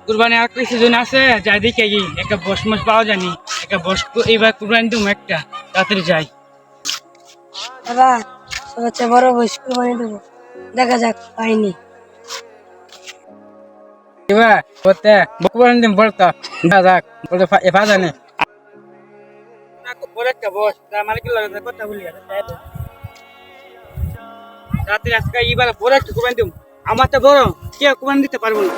কুরবানি আর কিছু জন আছে যাই দেখে গিয়ে একটা বস মাস পাওয়া যায়নি, একটা বস এইবার কুরবানি দেবো একটা, তাড়াতাড়ি যাই। বাবা সবচেয়ে বড় বয়স কুরবানি দেবো, দেখা যাক পাইনি। এবার বলতে কুরবানি দিন বলতো যাক বলতে এবার জানে বড় একটা বস তার মালিকের লগে কথা বলি রাত্রে আজকে এইবার বড় একটা কুরবানি দেবো। আমার তো বড় কেউ কুরবানি দিতে পারবো না।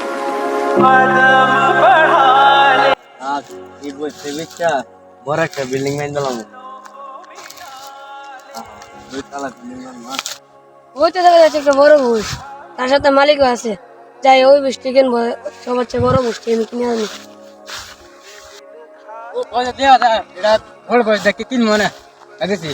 এই বসে বেচা বড় একটা বিল্ডিং বানিয়ে দিলাম। দুইতলা বিল্ডিং বানাবো। ওই তো দেখা যাচ্ছে একটা বড় বয়স, তার সাথে মালিকও আছে। যাই ওই বৃষ্টি কিনবো, সবচেয়ে বড় বৃষ্টি আমি কিনে আনি। ও পয়সা দেওয়া যায় এটা বড় বয়স দেখে কিনবো না দেখেছি।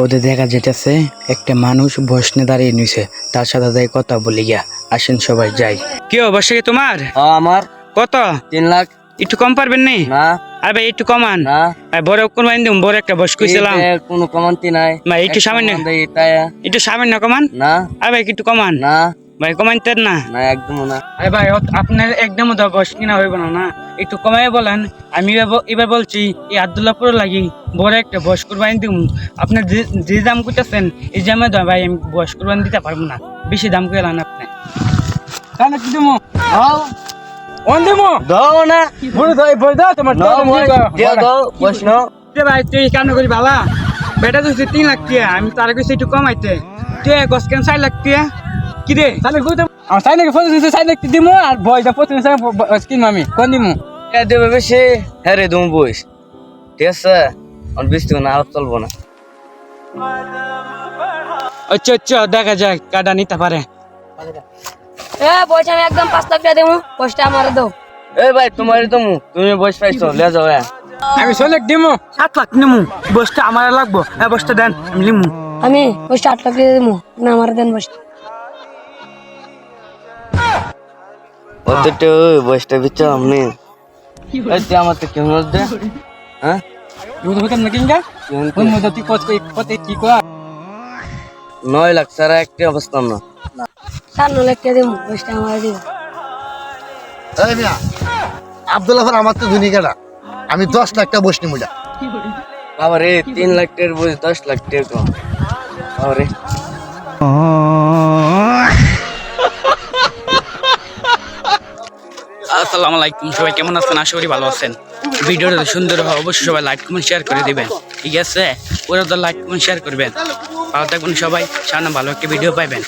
ওদের দেখা যেতেছে একটা মানুষ বসনে দাঁড়িয়ে নিছে, তার সাথে যাই কথা বলি গিয়া। আসেন সবাই যাই। কি অবশ্যই কি তোমার আমার কত 3 লাখ। একটু কম পারবেন নি? না আর ভাই একটু কমান। না আর বড় কুরবানি দিম, বড় একটা বস কইছিলাম কোনো কমান্তি নাই ভাই, একটু সামান্য একটু সামান্য কমান। না আর ভাই একটু কমান না ভাই, কমাইতেন না। না একদম না। আরে ভাই আপনার একদম তো বস কিনা হইব না, না একটু কমাই বলেন। আমি এবার বলছি এই আব্দুল্লাহপুর লাগি বড় একটা বস কুরবানি দিম। আপনি যে দাম কইতেছেন এই জামে দাম ভাই আমি বস কুরবানি দিতে পারবো না, বেশি দাম কইলেন আপনি। তাহলে কি দিমু? অন দিমু দাও না বড় দাই বই দাও তোমার দাও মই দিয়া দাও বস না। ভাই তুই কেন করি বালা বেটা তুই 3 লাখ টিয়া, আমি তার কাছে একটু কমাইতে তুই গছ কেন 4 লাখ টিয়া কি রে তাহলে কই আমার 4 লাখ ফটো দিতে 4 লাখ দিমু আর বইটা প্রতি স্কিন আমি কোন দিমু এ দেবে বেশি হ্যাঁ রে তুমি বস ঠিক আছে। আর বেশি না আর চলবো না। আচ্ছা আচ্ছা দেখা যায় কাটা নিতে পারে। বয়স আমি একদম 5 লাখ টাকা দেবো, বয়সটা আমার দাও। এ ভাই তোমারই তো তুমি বস পাইছো লে যাও। আমি 6 লাখ দিমু, 7 লাখ নিমু, বসটা আমার লাগবো। হ্যাঁ বসটা দেন আমি নিমু। আমি বয়সটা 8 লাখ টাকা দেবো, না আমার দেন বয়সটা। অতটা বসটা বিচ্ছা আমি এই তুই আমার তো কেমন দে হ্যাঁ বুঝ হইতাম না কিংগা কোন মধ্যে তুই কত কি কর 9 লাখ ছাড়া একটা অবস্থা না। 5 লাখ টাকা দেবো, বয়সটা আমার দেবো। এই মিয়া আব্দুল্লাহ আমার তো ধনী কেডা, আমি 10 লাখ টাকা বসনি মুজা। বাবা রে 3 লাখ টাকার বই 10 লাখ টাকা কম। বাবা রে আসসালামু আলাইকুম, সবাই কেমন আছেন? আশা করি ভালো আছেন। ভিডিওটা সুন্দর হয় অবশ্যই সবাই লাইক কমেন্ট শেয়ার করে দিবেন, ঠিক আছে? ওরা তো লাইক কমেন্ট শেয়ার করবেন। ভালো থাকবেন সবাই, সামনে ভালো একটা ভিডিও পাইবেন।